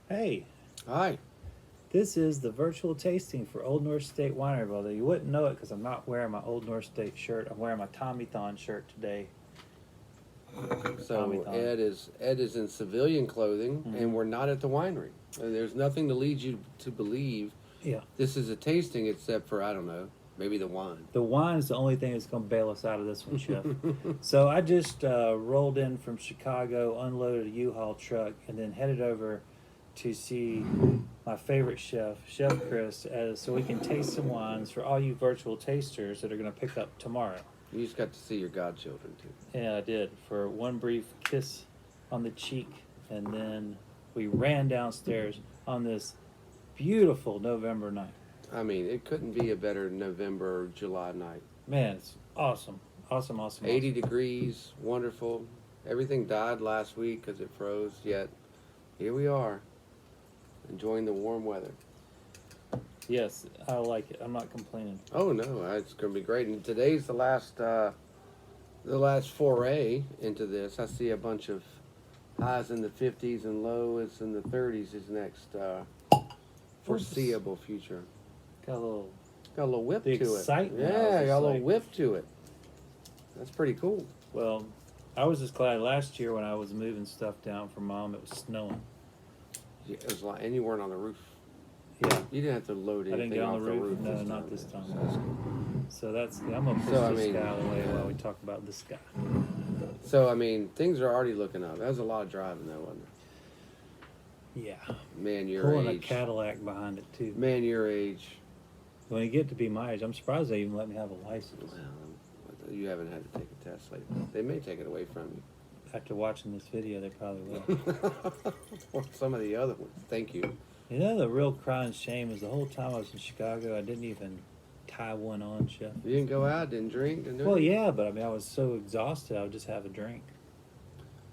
Hey, Hi. this is the virtual tasting for Old North State Winery. Although you wouldn't know it because I'm not wearing my Old North State shirt. I'm wearing my Tommy Thon shirt today. Tommy So Thon. Ed is in civilian clothing, Mhm. and we're not at the winery. There's nothing to lead you to believe Yeah. this is a tasting, except for I don't know, maybe the wine. The wine is the only thing that's going to bail us out of this one, Chef. So I just rolled in from Chicago, unloaded a U-Haul truck, and then headed over to see my favorite chef, Chef Chris, so we can taste some wines for all you virtual tasters that are going to pick up tomorrow. You just got to see your godchildren too. Yeah, I did, for one brief kiss on the cheek, and then we ran downstairs on this beautiful November night. I mean, it couldn't be a better November or July night. Man, it's awesome. Awesome, awesome, 80 awesome. degrees, wonderful. Everything died last week because it froze, yet here we are, enjoying the warm weather. Yes, I like it. I'm not complaining. Oh no, it's going to be great. And today's the last foray into this. I see a bunch of highs in the 50s and lows in the 30s is next foreseeable future. Got a little. Got a little whip The to it. excitement, I was Yeah, just got a little like- whip to it. That's pretty cool. Well, I was just glad last year when I was moving stuff down for Mom, it was snowing. Yeah, it was like, and you weren't on the roof. Yeah, You didn't have to load I anything didn't get on off the roof. No, this not time. this time. So that's good. so that's. I'm gonna push So, I this mean, guy out of the way while we talk about this guy. So I mean, things are already looking up. That was a lot of driving, though, wasn't it? Yeah, Man, your pulling age. a Cadillac behind it too. Man, your age. When you get to be my age, I'm surprised they even let me have a license. Well, you haven't had to take a test lately. They may take it away from After watching this video, they probably will. you. Or some of the other ones. Thank you. You know, the real crying shame is the whole time I was in Chicago, I didn't even tie one on, Chef. You didn't go out, didn't drink, didn't do Well, anything? yeah, but I mean, I was so exhausted, I would just have a drink.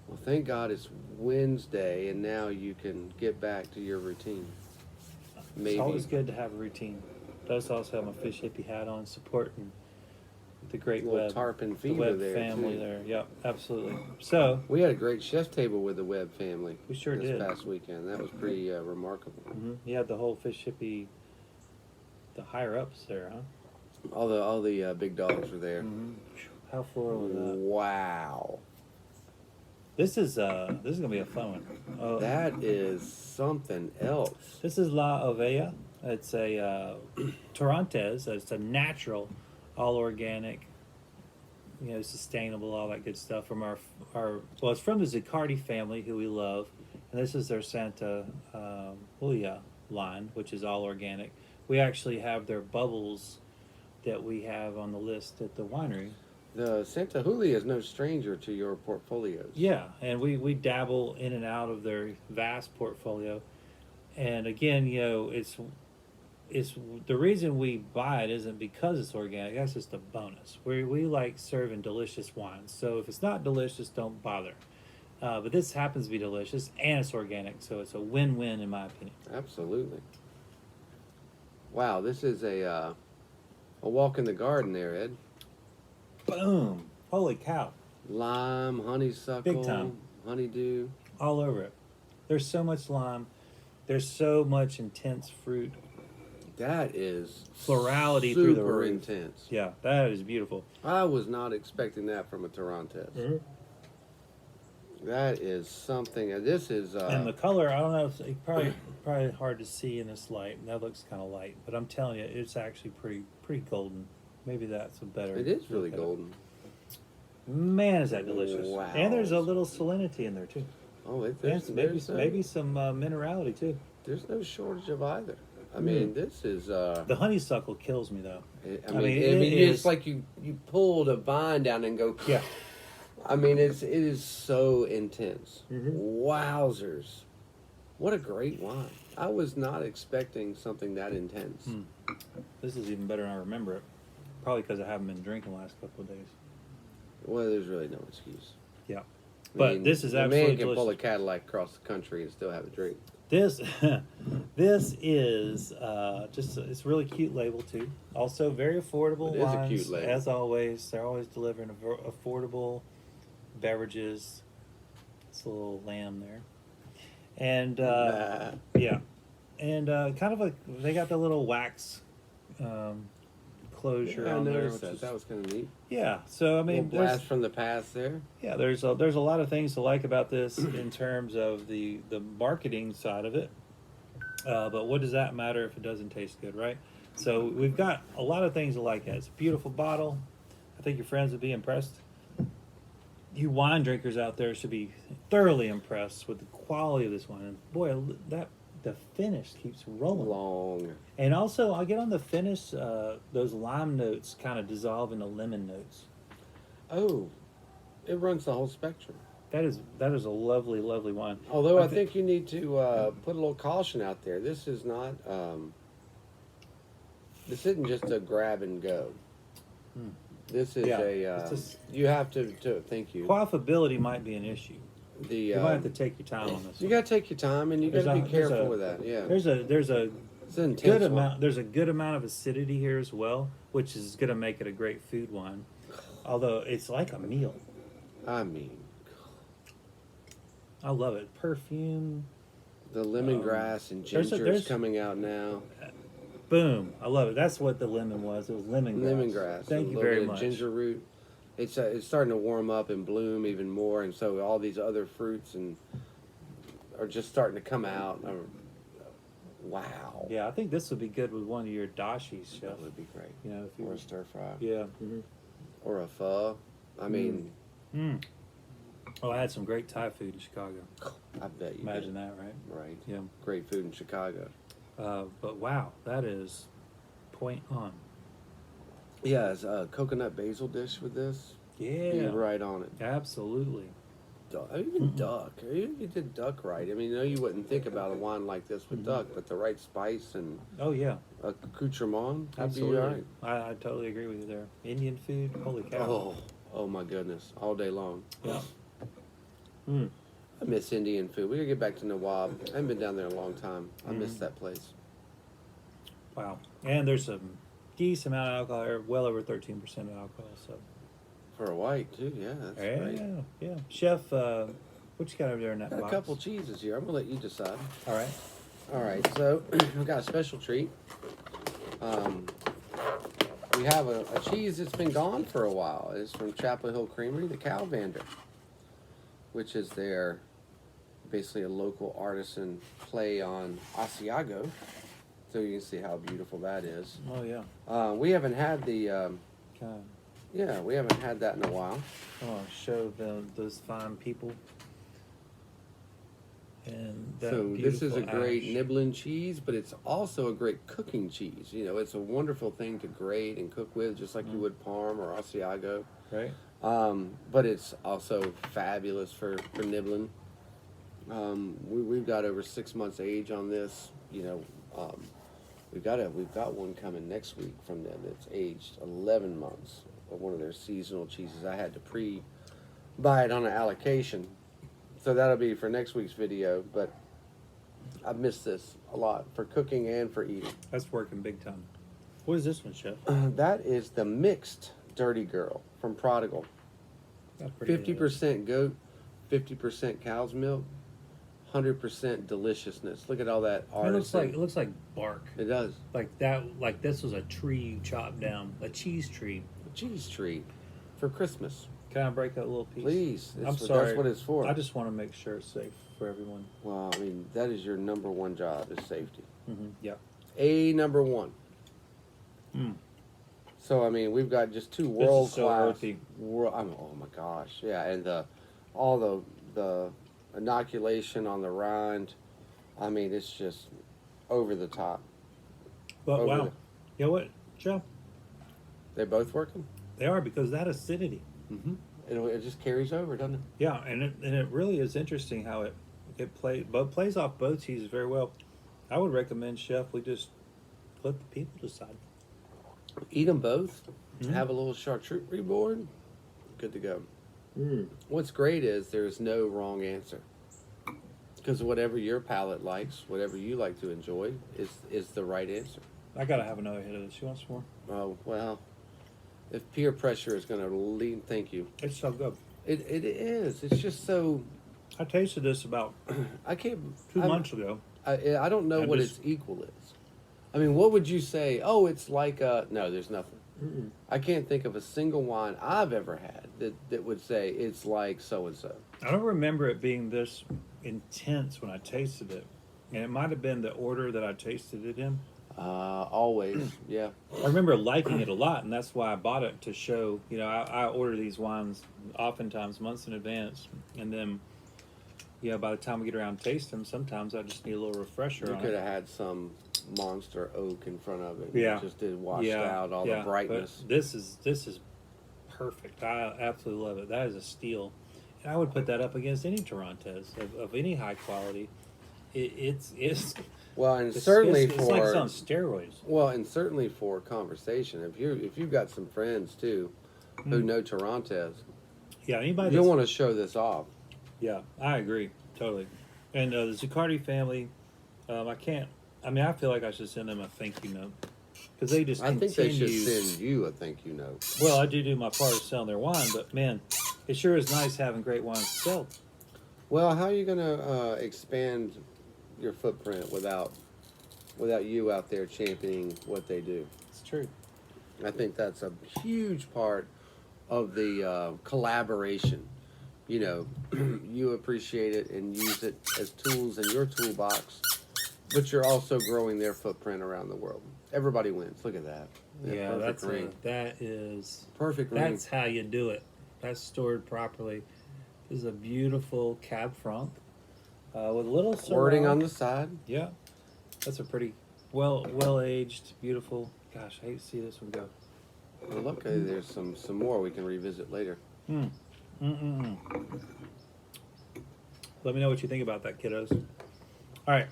Well, thank God it's Wednesday, and now you can get back to your routine. Maybe. It's always good to have a routine. But I also have my fish hippie hat on, supporting the great Little web, tarpon the fever web there, family too. there. Yep, absolutely. So We had a great chef table with the Webb family. we sure this did. past weekend. That was pretty remarkable. You had the whole fish hippie, the higher ups there, huh? All the big dogs were there. How floral was that? Wow, This is gonna be a fun one. Oh, that is something else. This is La Oveja. It's a Torrontes. It's a natural, all organic, sustainable, all that good stuff from our. Well, it's from the Zaccardi family, who we love, and this is their Santa Julia line, which is all organic. We actually have their bubbles that we have on the list at the winery. The Santa Julia is no stranger to your portfolios. Yeah, and we dabble in and out of their vast portfolio, and again, it's the reason we buy it isn't because it's organic. That's just a bonus. We like serving delicious wines. So if it's not delicious, don't bother. But this happens to be delicious and it's organic, so it's a win-win in my opinion. Absolutely. Wow, this is a walk in the garden there, Ed. Boom! Holy cow! Lime, honeysuckle, Big time. honeydew. All over it. There's so much lime. There's so much intense fruit. That is Plurality super through the roof. intense. Yeah, that is beautiful. I was not expecting that from a Torrontes. That is something. This is. And the color, I don't know, it's probably hard to see in this light. That looks kind of light, but I'm telling you, it's actually pretty golden. Maybe that's a better. It is really better. golden. Man, is that delicious! Wow. And there's a little salinity in there too. Oh, Maybe maybe some minerality too. There's no shortage of either. I mean, this is. The honeysuckle kills me though. I mean, it's like you pulled a vine down and go. Yeah. I mean, it is so intense. Mhm. Wowzers! What a great wine. I was not expecting something that intense. This is even better than I remember it. Probably because I haven't been drinking the last couple of days. Well, there's really no excuse. Yeah. I But mean, this is the absolutely man can pull a delicious. Cadillac across the country and still have a drink. This this is it's a really cute label too. Also very affordable It is a wines. cute label. As always, they're always delivering affordable beverages. It's a little lamb there. And yeah, and kind of they got the little wax closure Yeah, I on there, noticed which that. is That was kind of neat. yeah. So I Little mean, blast from the past there. yeah, there's a lot of things to like about this in terms of the marketing side of it. But what does that matter if it doesn't taste good, right? So we've got a lot of things to like. It's a beautiful bottle. I think your friends would be impressed. You wine drinkers out there should be thoroughly impressed with the quality of this wine. And boy, that the finish keeps rolling. Long. And also, I'll get on the finish. Those lime notes kind of dissolve into lemon notes. Oh, it runs the whole spectrum. That is a lovely, lovely wine. Although I think you need to put a little caution out there. This is not. This isn't just a grab and go. Hmm. This is Yeah, a. it's just- you have to. Thank you. Quaffability might be an issue. You might have to take your time on this. You one. got to take your time, and you got to be careful with that. Yeah. There's a It's an intense good one. amount. There's a good amount of acidity here as well, which is going to make it a great food wine. Although it's like a meal. I mean, I love it. Perfume. the lemongrass and there's ginger there's- is coming out now. Boom. I love it. That's what the lemon was. It was lemongrass. Lemongrass. Thank a you little very bit much. of ginger root. It's starting to warm up and bloom even more, and so all these other fruits and are just starting to come out. Wow. Yeah, I think this would be good with one of your dashis, chef. That would be great. You know, if you Or a stir fry. yeah. Or a pho. I mean, Mm. Oh, I had some great Thai food in Chicago. I bet you Imagine did. that, right? Right. Yeah. Great food in Chicago. But wow, that is point on. Yeah, it's a coconut basil dish with this. Be Yeah, right on it. absolutely. Even duck. Even you did duck right. I mean, I know you wouldn't think about a wine like this with duck, but the right spice and Oh yeah, accoutrement, you'd absolutely. be all right. I totally agree with you there. Indian food, holy cow. Oh my goodness, all day long. Yeah. Mm. I miss Indian food. We gotta get back to Nawab. I haven't been down there in a long time. I miss that place. Wow. And there's some decent amount of alcohol here, well over 13% of alcohol. So For a white too, yeah, that's great. yeah. Chef, what you got over there in that Got a box? couple cheeses here. I'm gonna let you decide. All right. All right, so we've got a special treat. We have a cheese that's been gone for a while. It's from Chapel Hill Creamery, the Calvander, which is their basically a local artisan play on Asiago. So you can see how beautiful that is. Oh yeah. We haven't had the God. we haven't had that in a while. Oh, show those fine people. And that So this is a beautiful great ash. nibbling cheese, but it's also a great cooking cheese. You know, it's a wonderful thing to grate and cook with, just like you would Parm or Asiago. Right. But it's also fabulous for nibbling. We've got over 6 months age on this. You know, we've got one coming next week from them that's aged 11 months. One of their seasonal cheeses. I had to buy it on an allocation. So that'll be for next week's video, but I miss this a lot for cooking and for eating. That's working big time. What is this one, Chef? That is the mixed Dirty Girl from Prodigal. That's pretty 50% goat, 50% cow's milk, 100% deliciousness. Look at all that art. It looks like bark. It does. Like that. Like this was a tree chopped down, a cheese tree. A cheese treat for Christmas. Can I break that little piece? Please. I'm sorry. That's what it's for. I just want to make sure it's safe for everyone. Well, I mean, that is your number one job is safety. Yeah. Number one. Mm. So I mean, we've got just two This is world so class. earthy. Oh my gosh, yeah, and all the inoculation on the rind. I mean, it's just over the top. But Over wow. the- You know what, Joe? They both working. They are, because that acidity. Mm-hmm. It just carries over, doesn't it? Yeah, and it really is interesting how it plays off both cheeses very well. I would recommend, Chef, we just let the people decide. Eat them both. Mhm. Have a little charcuterie board. Good to go. Mm. What's great is there's no wrong answer. Because whatever your palate likes, whatever you like to enjoy, is the right answer. I gotta have another hit of this. You want some more? Oh well, if peer pressure is going to lead, thank you. It's so good. It is. It's just so. I tasted this about I can't. 2 months ago. I don't know I'm what just- its equal is. I mean, what would you say? Oh, it's like no. There's nothing. Mm-mm. I can't think of a single wine I've ever had that would say it's like so and so. I don't remember it being this intense when I tasted it, and it might have been the order that I tasted it in. Always, yeah. I remember liking it a lot, and that's why I bought it to show. You know, I order these wines oftentimes months in advance, and then, by the time we get around to taste them, sometimes I just need a little refresher You on could it. have had some monster oak in front of it. Yeah. It just did washed out all the brightness. But this is perfect. I absolutely love it. That is a steal, and I would put that up against any Torrontes of any high quality. It's Well, and it's, certainly it's for like it's on steroids. well, and certainly for conversation. If you've got some friends too who know Torrontes, Yeah, anybody. you'll that's- want to show this off. Yeah, I agree totally. And the Zuccardi family, I feel like I should send them a thank you note because they just I think they should continue- send you a thank you note. Well, I do my part of selling their wine, but man, it sure is nice having great wines to sell. Well, how are you going to expand your footprint without you out there championing what they do? It's true. I think that's a huge part of the collaboration. You know, you appreciate it and use it as tools in your toolbox, but you're also growing their footprint around the world. Everybody wins. Look at that. Yeah, perfect ring. that is Perfect ring. that's how you do it. That's stored properly. This is a beautiful Cab Franc with a little Wording Syrah. on the side. Yeah, that's a pretty well aged, beautiful. Gosh, I hate to see this one go. Well, look, there's some more we can revisit later. Mm-mm-mm. Let me know what you think about that, kiddos. All right.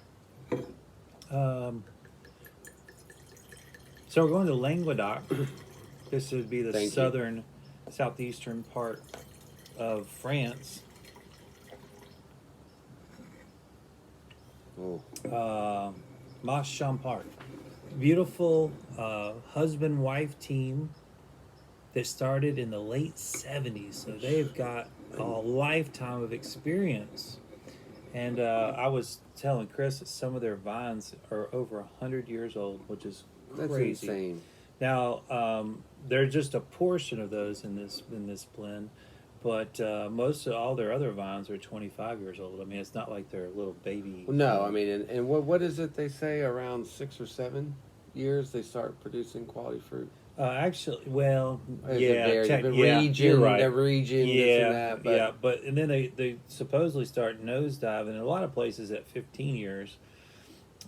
So we're going to Languedoc. This would be the Thank you. southeastern part of France. Oh, Mas Champart. Beautiful husband-wife team that started in the late 70s. So they've got a lifetime of experience. And I was telling Chris that some of their vines are over 100 years old, which is that's crazy. insane. Now, they're just a portion of those in this blend, but most of all their other vines are 25 years old. I mean, it's not like they're little baby. Well, no, I mean, and what is it they say? Around 6 or 7 years they start producing quality fruit. Actually, well, Is yeah, it varies? The yeah, region, you're right. the region, Yeah, this and that. But yeah, but and then they supposedly start nosediving in a lot of places at 15 years,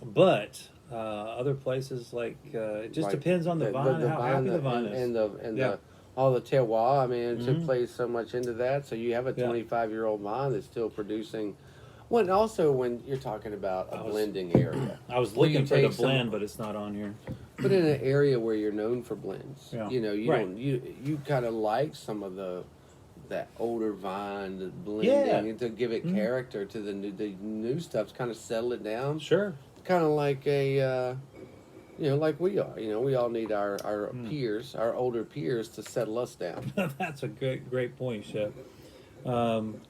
but other places like it just like depends on the vine, how happy the vine is. and Yeah. the all the terroir. I mean, it Mhm. plays so much into that. So you have a Yeah. 25-year-old vine that's still producing. Well, and also when you're talking about a blending area, I was Well, you looking for the take some- blend, but it's not on here. but in an area where you're known for blends, Yeah. you know, you Right. don't you kind of like some of that older vine, the blending, Yeah. and to give it Mhm. character to the new stuff, kind of settle it down. Sure. Kind of like a, like we are. You know, we all need our Hmm. peers, our older peers, to settle us down. That's a great point, Chef. Um,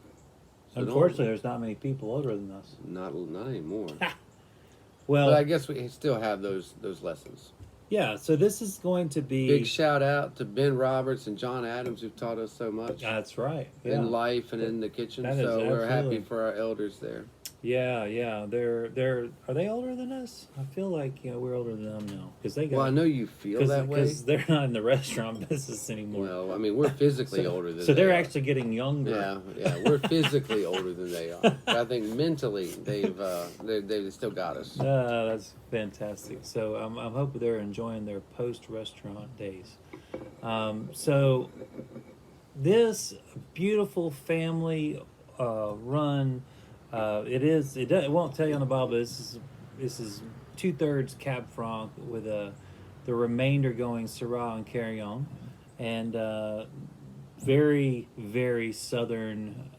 So unfortunately, there's not many people older than us. Not anymore. Well, But I guess we still have those lessons. yeah. So this is going to be. Big shout out to Ben Roberts and John Adams, who've taught us so much That's right. Yeah. in life and in the kitchen. That is So we're happy absolutely- for our elders there. Yeah. They're are they older than us? I feel like we're older than them now because they got. Well, I know you feel that way. Because they're not in the restaurant business anymore. Well, I mean, we're physically older than So they're they are. actually getting younger. Yeah, we're physically older than they are. But I think mentally they've still got us. That's fantastic. So I'm hoping they're enjoying their post-restaurant days. So this beautiful family run, it won't tell you on the bottle, but this is 2/3 Cab Franc with the remainder going Syrah and Carignan, and very, very southern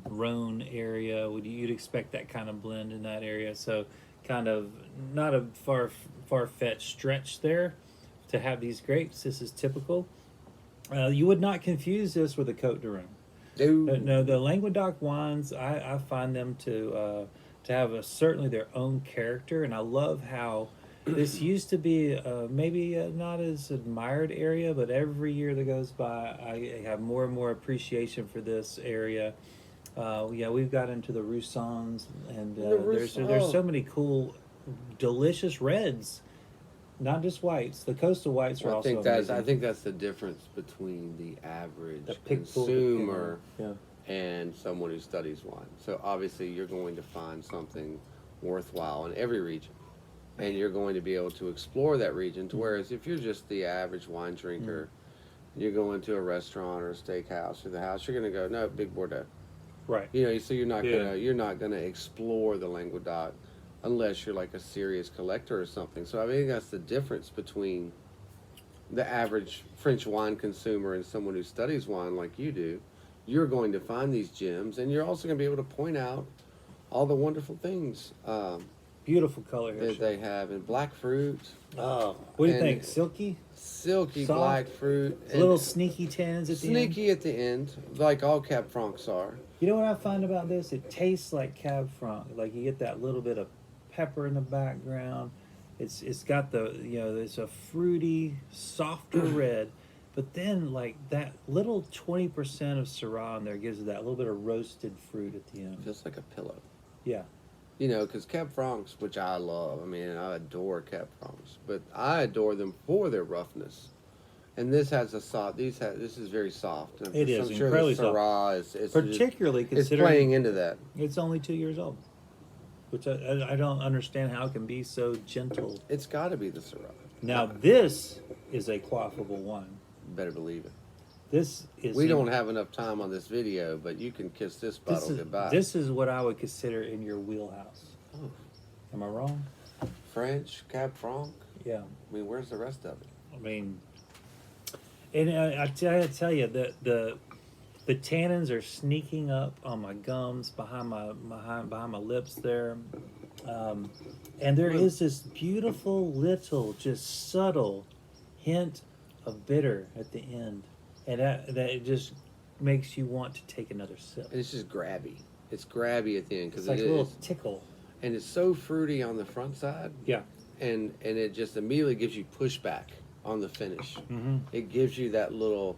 Rhone area. You'd expect that kind of blend in that area. So kind of not a far-fetched stretch there to have these grapes. This is typical. You would not confuse this with a Côte de Rhone. Dude. No, the Languedoc wines, I find them to have certainly their own character, and I love how this used to be maybe not as admired area, but every year that goes by, I have more and more appreciation for this area. Yeah, we've got into the Roussins, and there's so many cool, delicious reds, not just whites. The coastal whites are Well, also amazing. I think that's the difference between the average The pick full, consumer yeah. and someone who studies wine. So obviously you're going to find something worthwhile in every region. And you're going to be able to explore that region. To whereas if you're just the average wine drinker, you're going to a restaurant or a steakhouse or the house, you're going to go, no, Big Bordeaux. Right. You know, so you're not gonna explore the Languedoc unless you're like a serious collector or something. So I think that's the difference between the average French wine consumer and someone who studies wine like you do. You're going to find these gems, and you're also going to be able to point out all the wonderful things Beautiful color here. that they have in black fruit. Oh, what do you and think? Silky, Silky soft, black fruit. And little sneaky tannins at the end. sneaky at the end, like all Cab Francs are. You know what I find about this? It tastes like Cab Franc. Like you get that little bit of pepper in the background. It's got the it's a fruity, softer red, but then like that little 20% of Syrah in there gives it that little bit of roasted fruit at the end. Feels like a pillow. Yeah. You know, because Cab Francs, which I love, I mean, I adore Cab Francs, but I adore them for their roughness. And this has a soft. This is very soft. And It is I'm sure incredibly the Syrah is Particularly it's considering playing into that. it's only 2 years old, which I don't understand how it can be so gentle. It's got to be the Syrah. Now this is a quaffable wine. Better believe it. This is We don't have enough time on this video, but you can kiss this bottle goodbye. This is what I would consider in your wheelhouse. Oh, Am I wrong? French Cab Franc. Yeah. I mean, where's the rest of it? I mean, and I tell you that the tannins are sneaking up on my gums, behind my lips there, and there is this beautiful little, just subtle hint of bitter at the end, and that it just makes you want to take another sip. It's just grabby. It's grabby at the end It's because like a little tickle. and it's so fruity on the front side. Yeah. And it just immediately gives you pushback on the finish. Mm-hmm. It gives you that little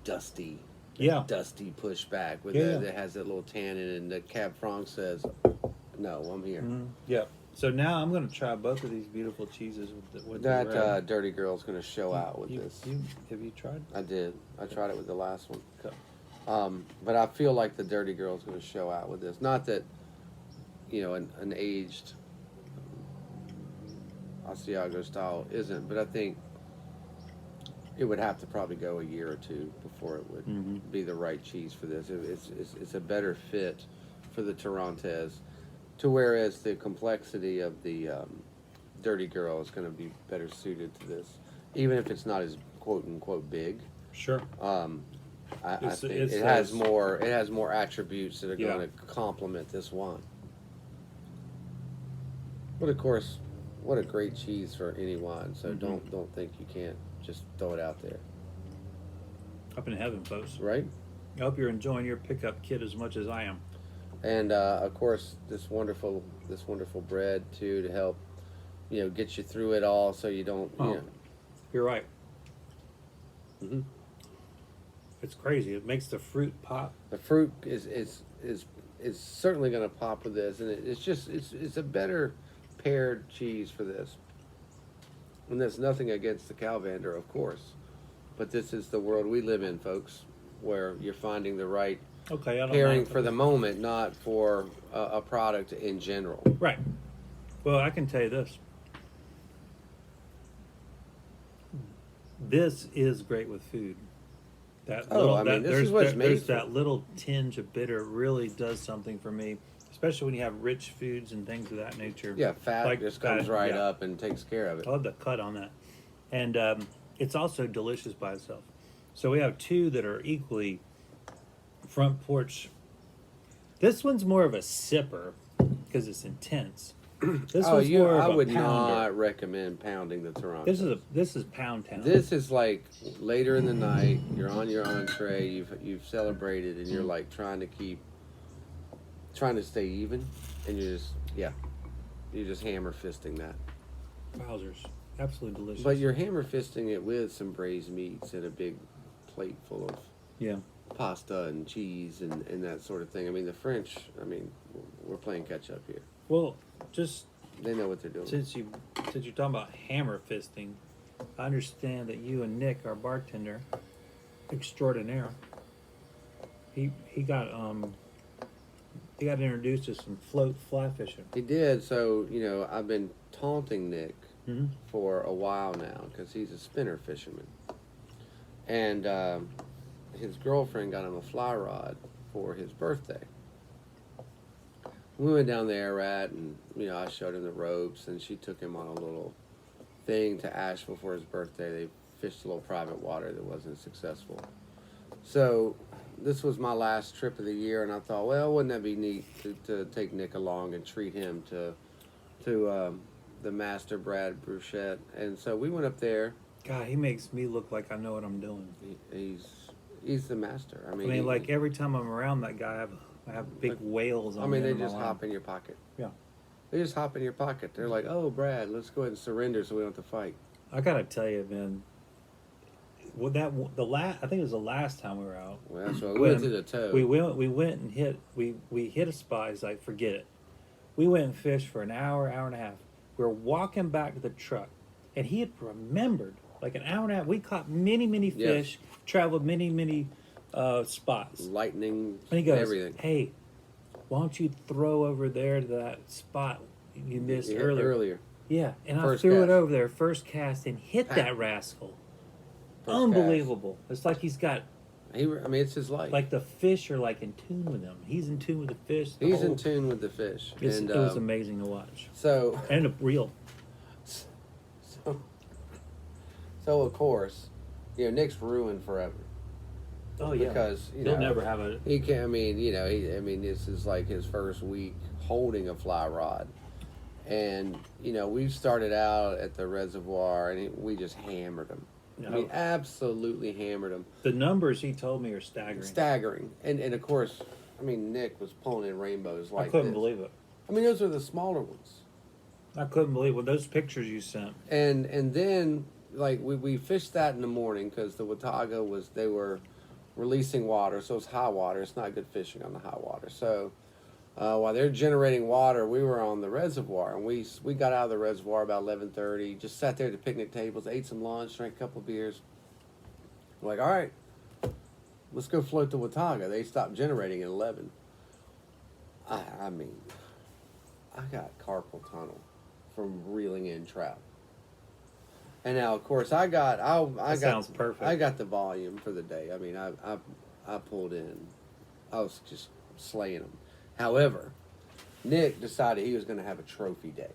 dusty pushback with that has that little tannin, and the Cab Franc says, "No, I'm here." Mm-hmm. Yeah. So now I'm going to try both of these beautiful cheeses with That the red. Dirty Girl's going to show out with this. Have you tried? I did. I tried it with the last one. Okay. But I feel like the Dirty Girl's going to show out with this. Not that, an aged Asiago style isn't, but I think it would have to probably go a year or two before it would be the right cheese for this. It's a better fit for the Torrontes, to whereas the complexity of the Dirty Girl is going to be better suited to this, even if it's not as quote unquote big. Sure. I think it has more attributes that are going to complement this wine. But of course, what a great cheese for any wine. So don't think you can't just throw it out there. Up in heaven, folks. Right? I hope you're enjoying your pickup kit as much as I am. And of course, this wonderful bread too, to help get you through it all, so you don't. You're right. Mm-hmm. It's crazy. It makes the fruit pop. The fruit is certainly going to pop with this, and it's a better paired cheese for this. And that's nothing against the Calvander, of course, but this is the world we live in, folks, where you're finding the right pairing for the moment, not for a product in general. Right. Well, I can tell you this. This is great with food. There's that little tinge of bitter really does something for me, especially when you have rich foods and things of that nature. Yeah, fat just comes up and takes care of it. I love the cut on that. And it's also delicious by itself. So we have two that are equally front porch. This one's more of a sipper because it's intense. This Oh, was more I of a would pounder. not recommend pounding the Torrontes. This is pound town. This is like later in the night. You're on your entree. You've celebrated, and you're like trying to stay even, and you're just hammer fisting that. Wowzers, absolutely delicious. But you're hammer fisting it with some braised meats and a big plate full of yeah. pasta and cheese and that sort of thing. I mean, the French. I mean, we're playing catch up here. Well, just They know what they're doing. since you're talking about hammer fisting, I understand that you and Nick, our bartender extraordinaire, he got introduced to some float fly fishing. He did. So I've been taunting Nick Mm-hmm. for a while now because he's a spinner fisherman, and his girlfriend got him a fly rod for his birthday. We went down there, and I showed him the ropes, and she took him on a little thing to Asheville for his birthday. They fished a little private water that wasn't successful. So this was my last trip of the year, and I thought, well, wouldn't that be neat to take Nick along and treat him to the master Brad Bruchette. And so we went up there. God, he makes me look like I know what I'm doing. He's the master. I mean, like every time I'm around that guy, I have big whales on. I mean, the they end of just my line. hop in your pocket. Yeah. They just hop in your pocket. They're like, "Oh, Brad, let's go ahead and surrender so we don't have to fight." I gotta tell you, man. Well, I think it was the last time we were out. Well, that's what we went to the toe. We went and hit a spot. He's like, forget it. We went and fished for an hour and a half. We were walking back to the truck, and he had remembered like an hour and a half. We caught many fish, traveled many spots. Lightning, And he goes, everything. "Hey, why don't you throw over there to that spot you missed earlier?" Yeah, and I threw it over there, first cast, and hit that rascal. First Unbelievable. It's like he's got, it's his life. like the fish are like in tune with him. He's in tune with the fish. He's in tune with the fish. And, it was amazing to watch. So, And a reel. so of course, Nick's ruined forever. Oh yeah. Because he'll never have a. He can't. This is like his first week holding a fly rod, and we started out at the reservoir and we just hammered him. No. I mean, absolutely hammered him. The numbers he told me are staggering. Staggering, and of course, Nick was pulling in rainbows like I couldn't this. believe it. Those are the smaller ones. I couldn't believe what those pictures you sent. And then like we fished that in the morning because the Watauga they were releasing water, so it's high water. It's not good fishing on the high water. So while they're generating water, we were on the reservoir, and we got out of the reservoir about 11:30. Just sat there at the picnic tables, ate some lunch, drank a couple of beers. We're like, all right, let's go float the Watauga. They stopped generating at 11. I got carpal tunnel from reeling in trout. And now, of course, Sounds perfect. I got the volume for the day. I pulled in. I was just slaying them. However, Nick decided he was going to have a trophy day.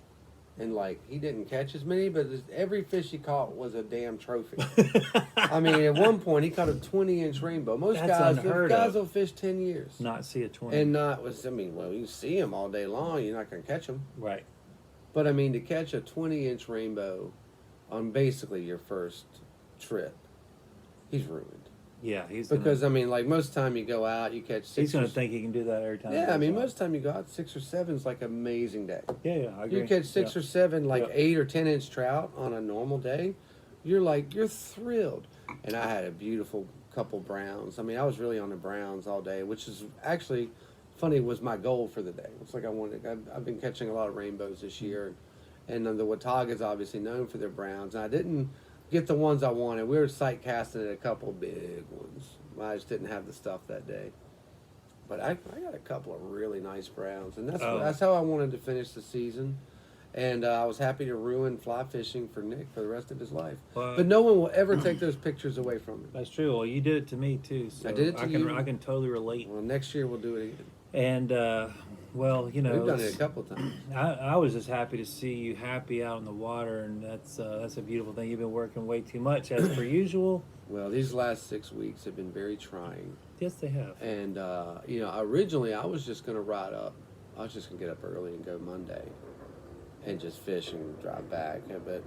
And, he didn't catch as many, but every fish he caught was a damn trophy. At one point, he caught a 20-inch rainbow. Most guys will fish 10 years. Not see a 20. And you see them all day long. You're not going to catch them. Right. But, to catch a 20-inch rainbow on basically your first trip, he's ruined. Yeah, he's because most time you go out, you catch 6. He's going to think he can do that every time. Yeah, most time you go out 6 or 7 is like an amazing day. Yeah, I agree. You catch 6 or 7 8 or 10-inch trout on a normal day, you're thrilled. And I had a beautiful couple browns. I was really on the browns all day, which is actually funny. Was my goal for the day. It's like I've been catching a lot of rainbows this year, and the Watauga is obviously known for their browns. And I didn't get the ones I wanted. We were sight casting at a couple big ones. I just didn't have the stuff that day. But I got a couple of really nice browns, and that's how I wanted to finish the season. And I was happy to ruin fly fishing for Nick for the rest of his life. But no one will ever take those pictures away from him. That's true. Well, you did it to me too. So I did it to you. I can totally relate. Well, next year we'll do it again. And we've done it a couple of times. I was just happy to see you happy out in the water, and that's a beautiful thing. You've been working way too much as per usual. Well, these last 6 weeks have been very trying. Yes, they have. And originally I was just going to ride up. I was just going to get up early and go Monday. and just fish and drive back. But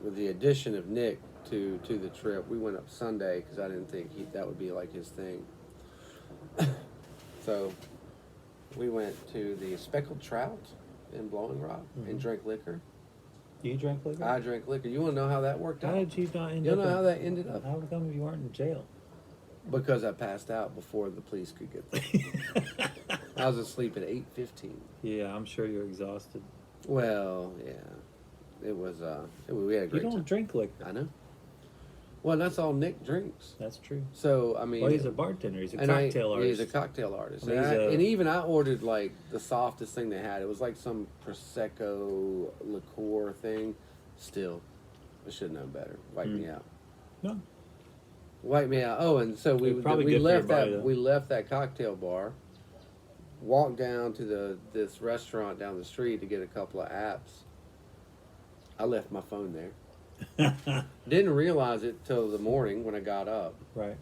with the addition of Nick to the trip, we went up Sunday because I didn't think that would be like his thing. So we went to the Speckled Trout in Blowing Rock and drank liquor. You drank liquor? I drank liquor. You want to know how that worked How out? did you not end You up? know how that ended up? How come you weren't in jail? Because I passed out before the police could get there. I was asleep at 8:15. Yeah, I'm sure you're exhausted. Well, yeah, it was. We had a You great don't time. drink liquor. I know. Well, that's all Nick drinks. That's true. So I mean, Well, he's a bartender. He's a cocktail artist. He's a cocktail artist, I mean, and even I ordered like the softest thing they had. It was like some prosecco liqueur thing. Still, I should know better. Wipe me out. No. Wipe me out. Oh, and so we It's probably we good for left your body, that though. we left that cocktail bar. Walked down to this restaurant down the street to get a couple of apps. I left my phone there. Didn't realize it till the morning when I got up. Right.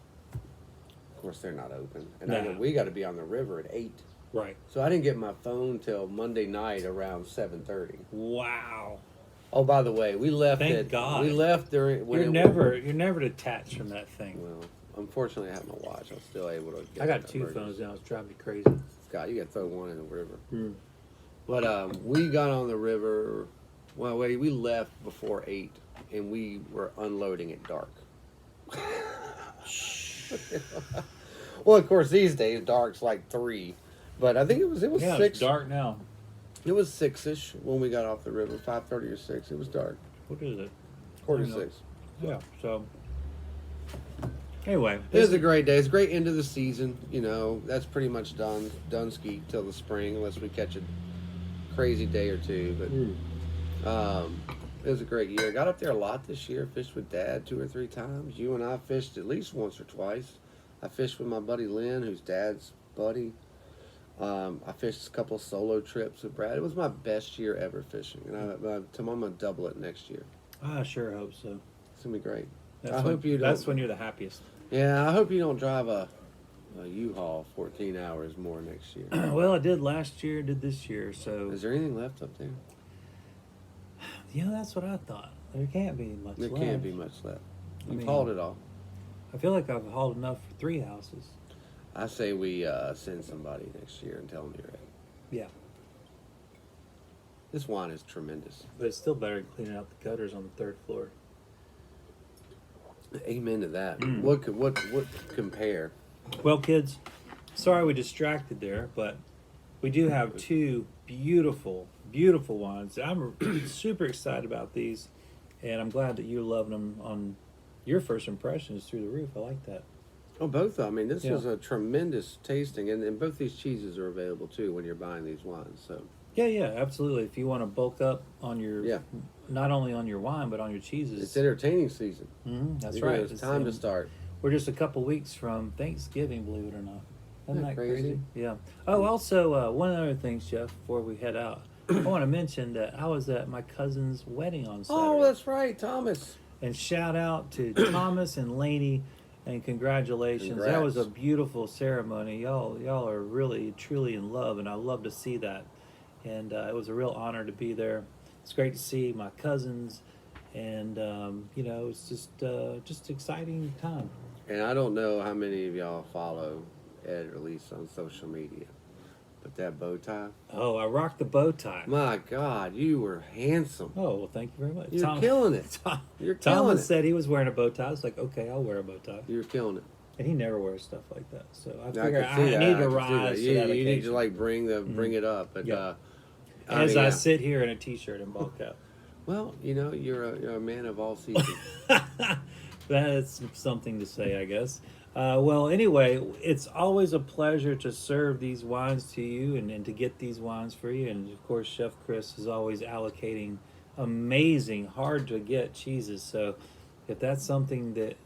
Of course, they're not open, and Nah. we got to be on the river at 8. Right. So I didn't get my phone till Monday night around 7:30. Wow. Oh, by the way, we left. Thank God. We left during. You're never detached from that thing. Well, unfortunately, I have my watch. I'm still able to. Get I got two emergency. phones now. It's driving me crazy. Scott, you got to throw one in the river. Mm. But we got on the river. Well, wait, we left before 8, and we were unloading at dark. Well, of course, these days dark's like 3, but I think it was Yeah, 6. it's dark now. It was 6ish when we got off the river, 5:30 or 6. It was dark. What is it? Quarter I don't know. 6. Yeah. So anyway, It was a great day. It's a great end of the season. You know, that's pretty much done ski till the spring, unless we catch a crazy day or two. But it was a great year. Got up there a lot this year. Fished with Dad 2 or 3 times. You and I fished at least once or twice. I fished with my buddy Lynn, who's Dad's buddy. I fished a couple solo trips with Brad. It was my best year ever fishing, and I'm gonna double it next year. I sure hope so. It's gonna be great. That's I when, hope you That's don't- when you're the happiest. Yeah, I hope you don't drive a U-Haul 14 hours more next year. Well, I did last year. Did this year. So Is there anything left up there? that's what I thought. There can't be much. There left. can't be much left. I You've mean- hauled it all. I feel like I've hauled enough for 3 houses. I say we send somebody next year and tell them you're ready. Yeah, This wine is tremendous. but it's still better than cleaning out the gutters on the 3rd floor. Amen to that. Mm. What could compare? Well, kids, sorry we distracted there, but we do have 2 beautiful, beautiful wines. I'm super excited about these, and I'm glad that you're loving them. On your first impression is through the roof. I like that. Oh, both of them. I mean, this Yeah. was a tremendous tasting, and both these cheeses are available too when you're buying these wines. So Yeah, absolutely. If you want to bulk up on your, Yeah. not only on your wine but on your cheeses, it's entertaining season. That's You know, right. It's time to start. We're just a couple weeks from Thanksgiving, believe it or not. Isn't Isn't that that crazy? crazy? Yeah. Oh, also, one other thing, Jeff, before we head out, I want to mention that I was at my cousin's wedding on Saturday. Oh, that's right, Thomas. And shout out to Thomas and Lainey, and congratulations. That was a Congrats. beautiful ceremony. Y'all are really, truly in love, and I love to see that. And it was a real honor to be there. It's great to see my cousins, and it's just exciting time. And I don't know how many of y'all follow Ed or Lisa on social media, but that bow tie. Oh, I rocked the bow tie. My God, you were handsome. Oh, well, thank you very much. You're killing it. You're killing Thomas it. said he was wearing a bow tie. I was like, okay, I'll wear a bow tie. You're killing it. And he never wears stuff like that. So I I figure can see I that. need I to can see rise that. to that You need to occasion. like bring it up. But Yeah. I As mean, I yeah. sit here in a t-shirt and ball cap. Well, you're a man of all seasons. That's something to say, I guess. Well, anyway, it's always a pleasure to serve these wines to you and to get these wines for you. And of course, Chef Chris is always allocating amazing, hard to get cheeses. So if that's something that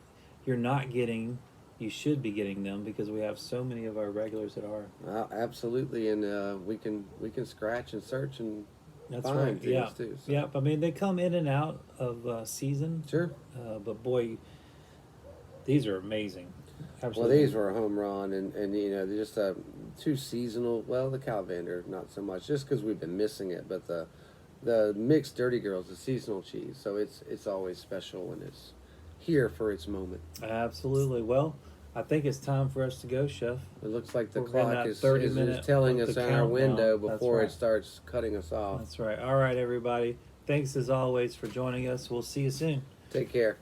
you're not getting, you should be getting them, because we have so many of our regulars that are. Absolutely, and we can scratch and search and That's find right. things Yeah. too. So. Yep. I mean, they come in and out of season. Sure. But boy, these are amazing. Well, Absolutely. these were a home run, and they're just too seasonal. Well, the Calvander, not so much, just because we've been missing it. But the the mixed Dirty Girls, the seasonal cheese. So it's always special when it's here for its moment. Absolutely. Well, I think it's time for us to go, Chef. It looks like the We're in clock that is 30-minute telling of us the on our window countdown. That's before right. it starts cutting us off. That's right. All right, everybody. Thanks as always for joining us. We'll see you soon. Take care.